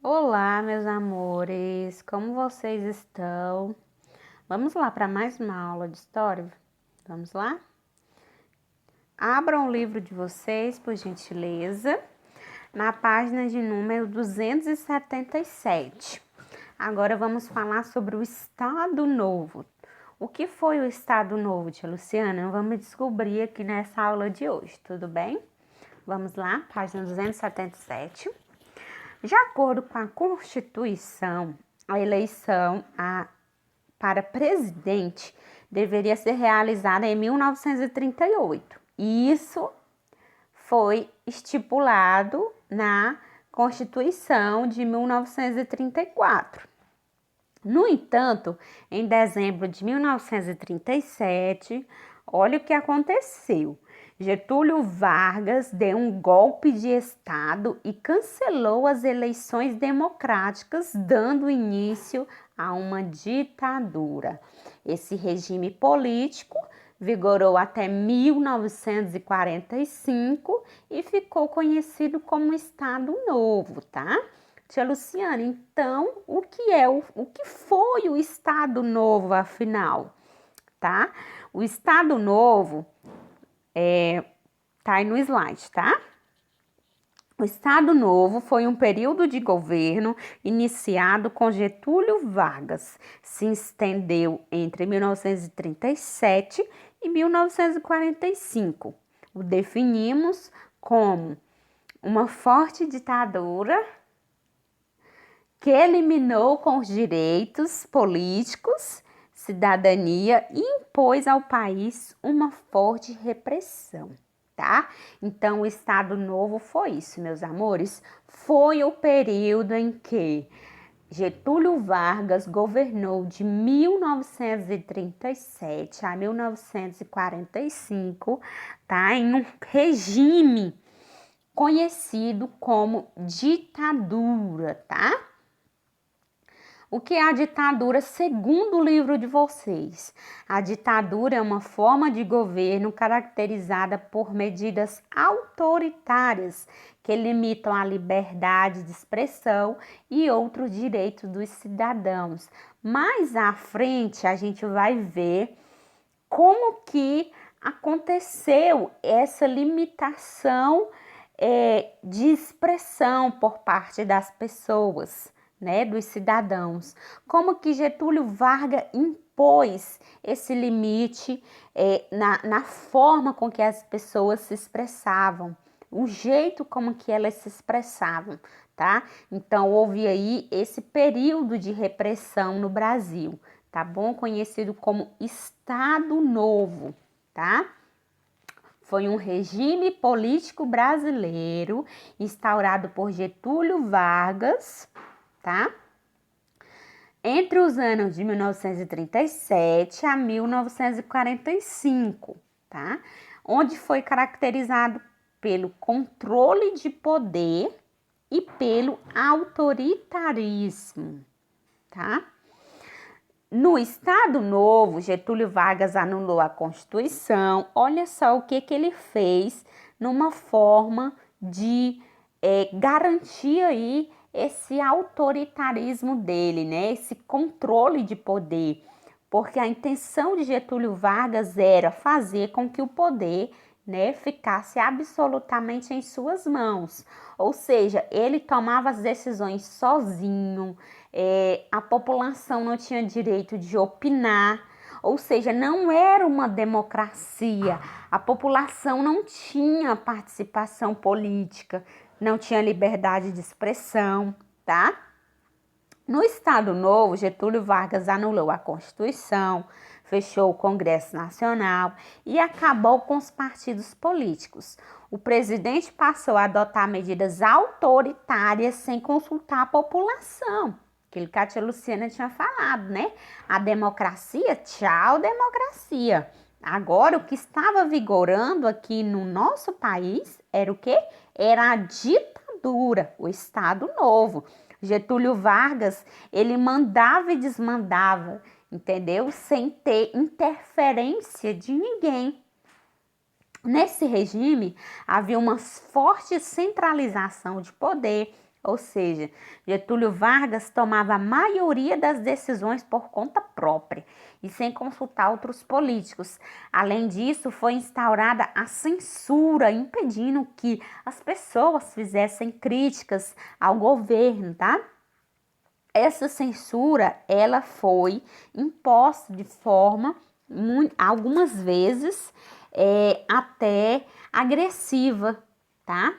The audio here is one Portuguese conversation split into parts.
Olá, meus amores, como vocês estão? Vamos lá para mais uma aula de história? Vamos lá? Abram o livro de vocês, por gentileza, na página de número 277. Agora vamos falar sobre o Estado Novo. O que foi o Estado Novo, tia Luciana? Vamos descobrir aqui nessa aula de hoje, tudo bem? Vamos lá, página 277. De acordo com a Constituição, a eleição para presidente deveria ser realizada em 1938. Isso foi estipulado na Constituição de 1934. No entanto, em dezembro de 1937, olha o que aconteceu. Getúlio Vargas deu um golpe de Estado e cancelou as eleições democráticas, dando início a uma ditadura. Esse regime político vigorou até 1945 e ficou conhecido como Estado Novo, tá? Tia Luciana, então, o que foi o Estado Novo, afinal, tá? O Estado Novo tá aí no slide, tá? O Estado Novo foi um período de governo iniciado com Getúlio Vargas, se estendeu entre 1937 e 1945. O definimos como uma forte ditadura que eliminou com os direitos políticos, cidadania e impôs ao país uma forte repressão, tá? Então, o Estado Novo foi isso, meus amores. Foi o período em que Getúlio Vargas governou de 1937 a 1945, tá? Em um regime conhecido como ditadura, tá? O que é a ditadura segundo o livro de vocês? A ditadura é uma forma de governo caracterizada por medidas autoritárias que limitam a liberdade de expressão e outros direitos dos cidadãos. Mais à frente a gente vai ver como que aconteceu essa limitação de expressão por parte das pessoas, né, dos cidadãos. Como que Getúlio Vargas impôs esse limite na forma com que as pessoas se expressavam, o jeito como que elas se expressavam, tá? Então, houve aí esse período de repressão no Brasil, tá bom? Conhecido como Estado Novo, tá? Foi um regime político brasileiro instaurado por Getúlio Vargas, tá? Entre os anos de 1937 a 1945, tá? Onde foi caracterizado pelo controle de poder e pelo autoritarismo, tá? No Estado Novo, Getúlio Vargas anulou a Constituição. Olha só o que ele fez numa forma de garantir aí esse autoritarismo dele, né? Esse controle de poder. Porque a intenção de Getúlio Vargas era fazer com que o poder, né, ficasse absolutamente em suas mãos. Ou seja, ele tomava as decisões sozinho, a população não tinha direito de opinar, ou seja, não era uma democracia, a população não tinha participação política, não tinha liberdade de expressão, tá? No Estado Novo, Getúlio Vargas anulou a Constituição, fechou o Congresso Nacional e acabou com os partidos políticos. O presidente passou a adotar medidas autoritárias sem consultar a população. Aquilo que a tia Luciana tinha falado, né? A democracia, tchau democracia. Agora, o que estava vigorando aqui no nosso país era o quê? Era a ditadura, o Estado Novo. Getúlio Vargas, ele mandava e desmandava, entendeu? Sem ter interferência de ninguém. Nesse regime, havia uma forte centralização de poder, Ou seja, Getúlio Vargas tomava a maioria das decisões por conta própria e sem consultar outros políticos. Além disso, foi instaurada a censura, impedindo que as pessoas fizessem críticas ao governo, tá? Essa censura, ela foi imposta de forma, algumas vezes, até agressiva, tá?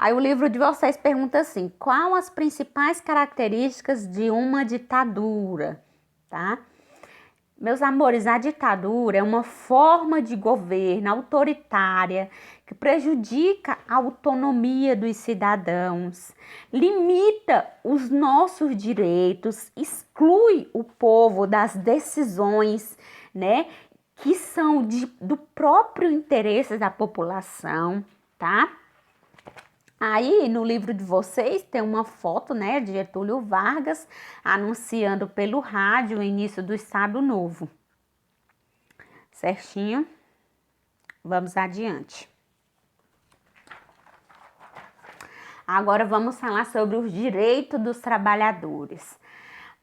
Aí o livro de vocês pergunta assim, qual as principais características de uma ditadura, tá? Meus amores, a ditadura é uma forma de governo autoritária que prejudica a autonomia dos cidadãos, limita os nossos direitos, exclui o povo das decisões, né, que são do próprio interesse da população, tá? Aí, no livro de vocês, tem uma foto, né, de Getúlio Vargas anunciando pelo rádio o início do Estado Novo. Certinho? Vamos adiante. Agora vamos falar sobre os direitos dos trabalhadores.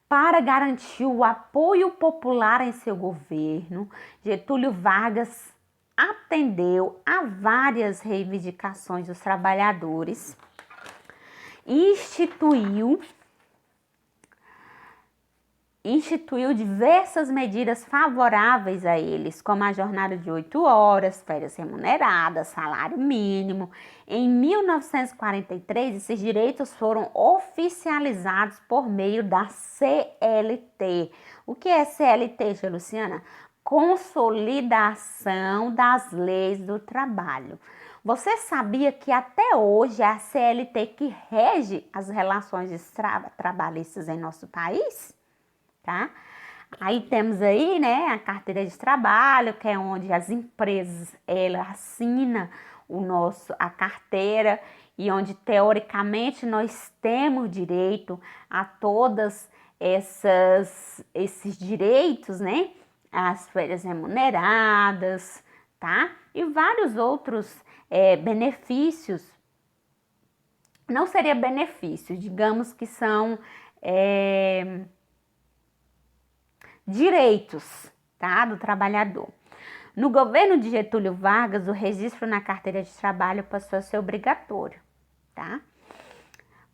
Para garantir o apoio popular em seu governo, Getúlio Vargas atendeu a várias reivindicações dos trabalhadores e instituiu diversas medidas favoráveis a eles, como a jornada de 8 horas, férias remuneradas, salário mínimo. Em 1943, esses direitos foram oficializados por meio da CLT. O que é CLT, Luciana? Consolidação das leis do trabalho. Você sabia que até hoje é a CLT que rege as relações trabalhistas em nosso país? Tá? Aí temos aí, né, a carteira de trabalho, que é onde as empresas, ela assina a carteira e onde teoricamente nós temos direito a todas esses direitos, né? As férias remuneradas, tá? E vários outros benefícios. Não seria benefício, digamos que são direitos, tá? Do trabalhador. No governo de Getúlio Vargas, o registro na carteira de trabalho passou a ser obrigatório, tá?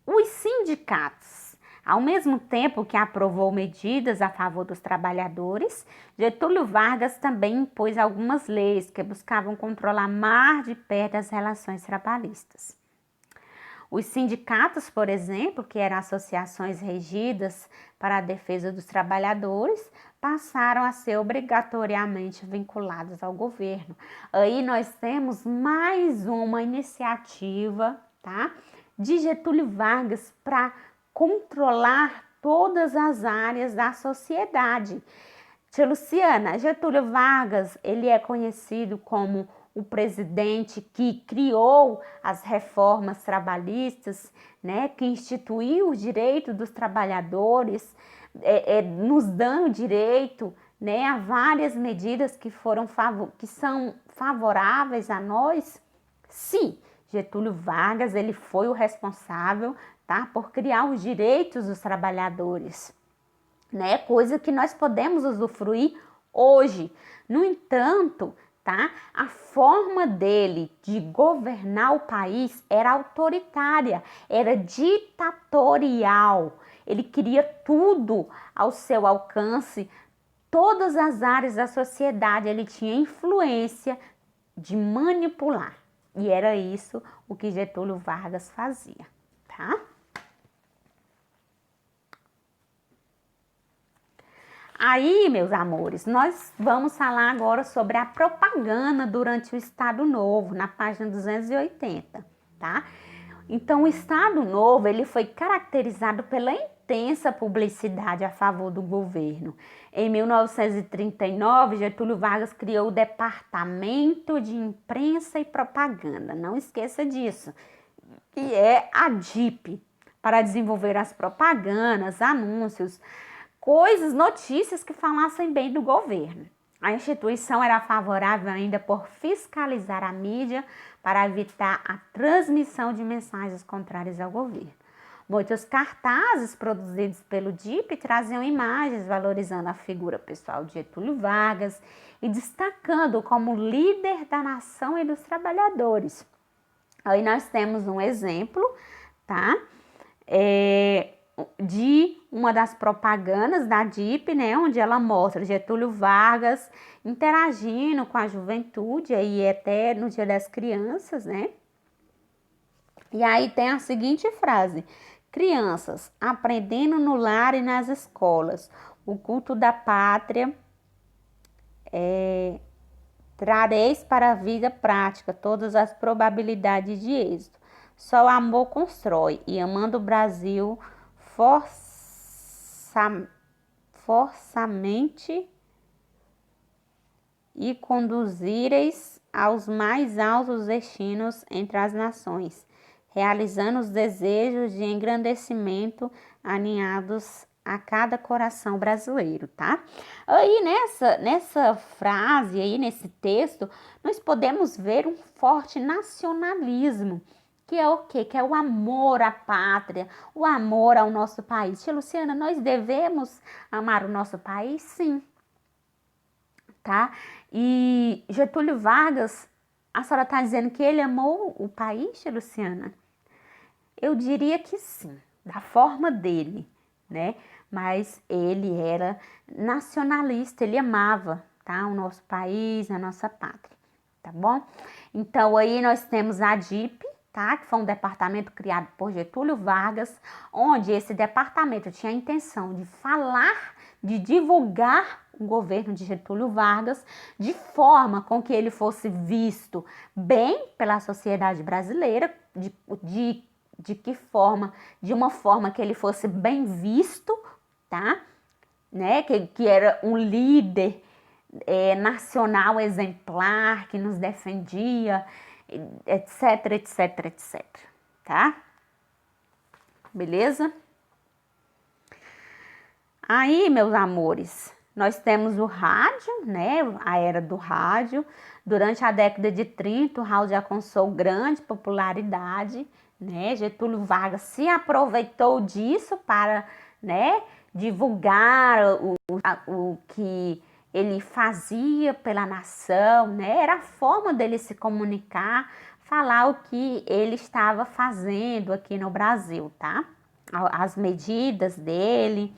Os sindicatos, ao mesmo tempo que aprovou medidas a favor dos trabalhadores, Getúlio Vargas também impôs algumas leis que buscavam controlar mais de perto as relações trabalhistas. Os sindicatos, por exemplo, que eram associações regidas para a defesa dos trabalhadores, passaram a ser obrigatoriamente vinculados ao governo. Aí nós temos mais uma iniciativa, tá, de Getúlio Vargas para controlar todas as áreas da sociedade. Tia Luciana, Getúlio Vargas, ele é conhecido como o presidente que criou as reformas trabalhistas, né, que instituiu o direito dos trabalhadores, nos dando direito, né, a várias medidas que são favoráveis a nós. Sim, Getúlio Vargas, ele foi o responsável, tá, por criar os direitos dos trabalhadores, né, coisa que nós podemos usufruir hoje. No entanto, tá, a forma dele de governar o país era autoritária, era ditatorial. Ele queria tudo ao seu alcance, todas as áreas da sociedade, ele tinha influência de manipular. E era isso o que Getúlio Vargas fazia, tá? Aí, meus amores, nós vamos falar agora sobre a propaganda durante o Estado Novo, na página 280, tá? Então, o Estado Novo, ele foi caracterizado pela intensa publicidade a favor do governo. Em 1939, Getúlio Vargas criou o Departamento de Imprensa e Propaganda, não esqueça disso, que é a DIP, para desenvolver as propagandas, anúncios, notícias que falassem bem do governo. A instituição era favorável ainda por fiscalizar a mídia, para evitar a transmissão de mensagens contrárias ao governo. Muitos cartazes produzidos pelo DIP traziam imagens valorizando a figura pessoal de Getúlio Vargas e destacando como líder da nação e dos trabalhadores. Aí nós temos um exemplo, tá? De uma das propagandas da DIP, né, onde ela mostra Getúlio Vargas interagindo com a juventude, aí até no Dia das Crianças, né? E aí tem a seguinte frase: crianças, aprendendo no lar e nas escolas, o culto da pátria, trareis para a vida prática todas as probabilidades de êxito. Só o amor constrói, e amando o Brasil forçamente e conduzireis aos mais altos destinos entre as nações, realizando os desejos de engrandecimento aninhados a cada coração brasileiro, tá? Aí nessa frase aí, nesse texto, nós podemos ver um forte nacionalismo, que é o quê? Que é o amor à pátria, o amor ao nosso país. Tia Luciana, nós devemos amar o nosso país? Sim, tá? E Getúlio Vargas, a senhora está dizendo que ele amou o país, tia Luciana? Eu diria que sim, da forma dele, né? Mas ele era nacionalista, ele amava, tá? O nosso país, a nossa pátria, tá bom? Então aí nós temos a DIP, tá? Que foi um departamento criado por Getúlio Vargas, onde esse departamento tinha a intenção de falar, de divulgar o governo de Getúlio Vargas de forma com que ele fosse visto bem pela sociedade brasileira, de que forma? De uma forma que ele fosse bem visto, tá? Né? Que era um líder nacional exemplar, que nos defendia, etc, etc, etc, tá? Beleza? Aí, meus amores, nós temos o rádio, né? A era do rádio. Durante a década de 30, o rádio alcançou grande popularidade, né? Getúlio Vargas se aproveitou disso para, né, divulgar o que ele fazia pela nação, né? Era a forma dele se comunicar, falar o que ele estava fazendo aqui no Brasil, tá? As medidas dele.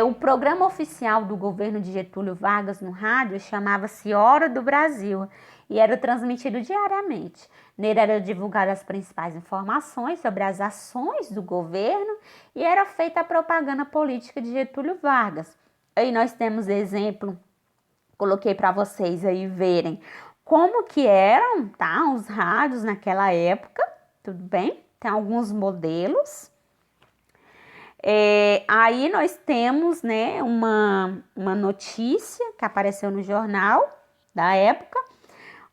O programa oficial do governo de Getúlio Vargas no rádio chamava-se Hora do Brasil e era transmitido diariamente. Nele era divulgadas as principais informações sobre as ações do governo e era feita a propaganda política de Getúlio Vargas. Aí nós temos exemplo, coloquei para vocês aí verem como que eram, tá, os rádios naquela época, tudo bem? Tem alguns modelos. Aí nós temos, né, uma notícia que apareceu no jornal da época.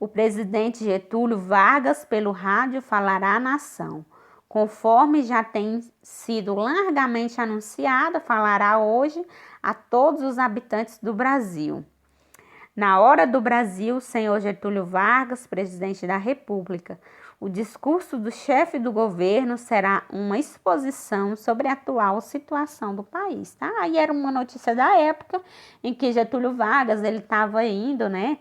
O presidente Getúlio Vargas, pelo rádio, falará à nação. Conforme já tem sido largamente anunciado, falará hoje a todos os habitantes do Brasil. Na hora do Brasil, senhor Getúlio Vargas, presidente da República, o discurso do chefe do governo será uma exposição sobre a atual situação do país, tá? Aí era uma notícia da época em que Getúlio Vargas, ele estava indo, né,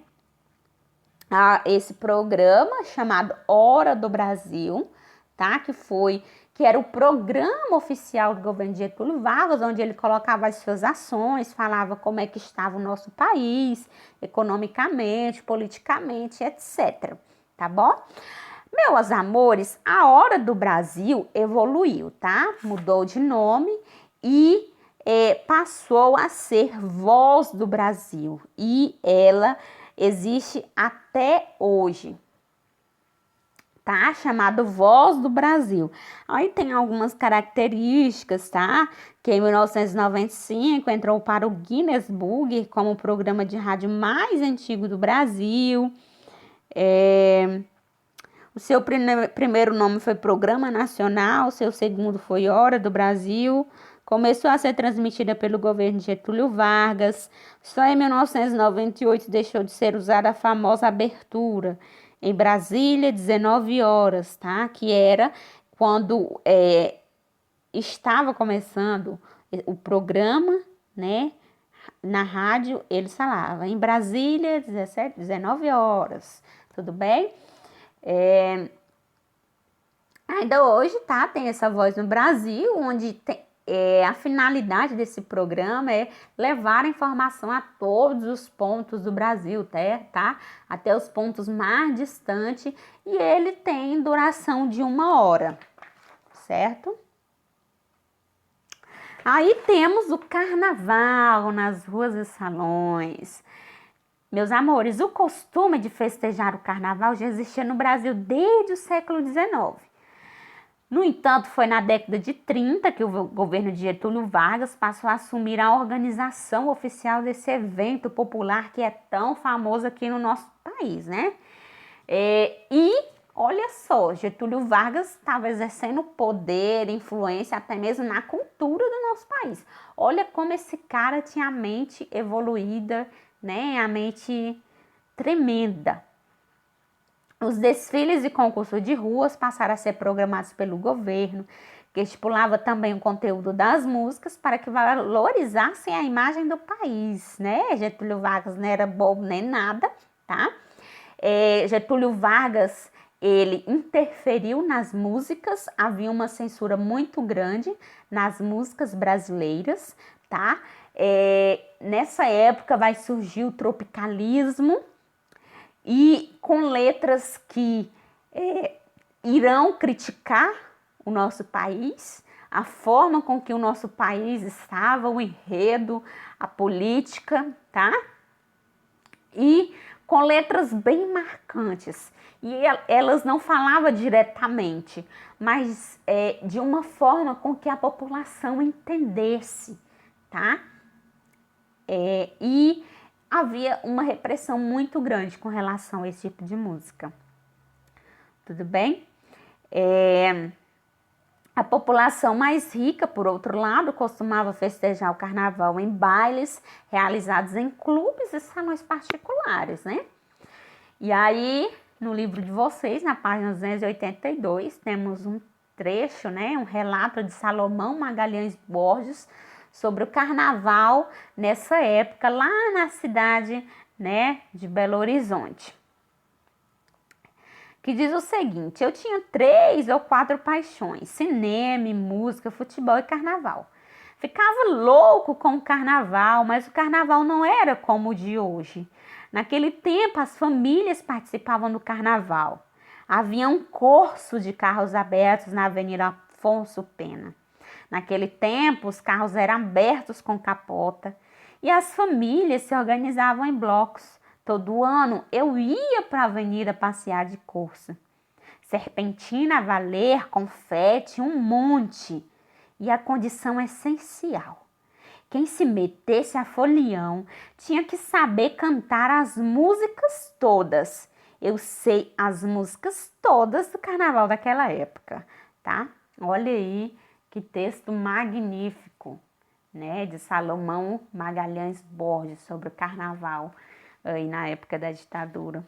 a esse programa chamado Hora do Brasil, tá? Que era o programa oficial do governo de Getúlio Vargas, onde ele colocava as suas ações, falava como é que estava o nosso país, economicamente, politicamente, etc. Tá bom? Meus amores, a Hora do Brasil evoluiu, tá? Mudou de nome e passou a ser Voz do Brasil. E ela existe até hoje, tá? Chamado Voz do Brasil. Aí tem algumas características, tá? Que em 1995 entrou para o Guinness Book como o programa de rádio mais antigo do Brasil. O seu primeiro nome foi Programa Nacional, seu segundo foi Hora do Brasil. Começou a ser transmitida pelo governo de Getúlio Vargas. Só em 1998 deixou de ser usada a famosa abertura. Em Brasília, 19 horas, tá? Que era quando estava começando o programa, né? Na rádio, eles falavam, em Brasília, 19 horas, tudo bem? Ainda hoje, tá? Tem essa Voz no Brasil, onde a finalidade desse programa é levar a informação a todos os pontos do Brasil, tá? Até os pontos mais distantes, e ele tem duração de 1 hora, certo? Aí temos o carnaval nas ruas e salões. Meus amores, o costume de festejar o carnaval já existia no Brasil desde o século XIX. No entanto, foi na década de 30 que o governo de Getúlio Vargas passou a assumir a organização oficial desse evento popular que é tão famoso aqui no nosso país, né? E olha só, Getúlio Vargas estava exercendo poder, influência até mesmo na cultura do nosso país. Olha como esse cara tinha a mente evoluída, né? A mente tremenda. Os desfiles e concursos de ruas passaram a ser programados pelo governo, que estipulava também o conteúdo das músicas para que valorizassem a imagem do país, né? Getúlio Vargas não era bobo nem nada, tá? Getúlio Vargas, ele interferiu nas músicas, havia uma censura muito grande nas músicas brasileiras, tá? Nessa época vai surgir o tropicalismo, e com letras que irão criticar o nosso país, a forma com que o nosso país estava, o enredo, a política, tá? E com letras bem marcantes. E elas não falavam diretamente, mas de uma forma com que a população entendesse, tá? E havia uma repressão muito grande com relação a esse tipo de música. Tudo bem? A população mais rica, por outro lado, costumava festejar o carnaval em bailes realizados em clubes e salões particulares, né? E aí, no livro de vocês, na página 282, temos um trecho, né? Um relato de Salomão Magalhães Borges sobre o carnaval nessa época, lá na cidade, né, de Belo Horizonte. Que diz o seguinte: eu tinha 3 ou 4 paixões: cinema, música, futebol e carnaval. Ficava louco com o carnaval, mas o carnaval não era como o de hoje. Naquele tempo, as famílias participavam do carnaval. Havia um corso de carros abertos na Avenida Afonso Pena. Naquele tempo, os carros eram abertos com capota e as famílias se organizavam em blocos. Todo ano eu ia para a avenida passear de corsa. Serpentina a valer, confete, um monte. E a condição essencial: quem se metesse a folião tinha que saber cantar as músicas todas. Eu sei as músicas todas do carnaval daquela época, tá? Olha aí que texto magnífico, né? De Salomão Magalhães Borges sobre o carnaval aí na época da ditadura.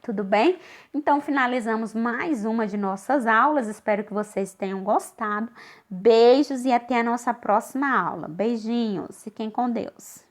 Tudo bem? Então, finalizamos mais uma de nossas aulas. Espero que vocês tenham gostado. Beijos e até a nossa próxima aula. Beijinhos. Fiquem com Deus.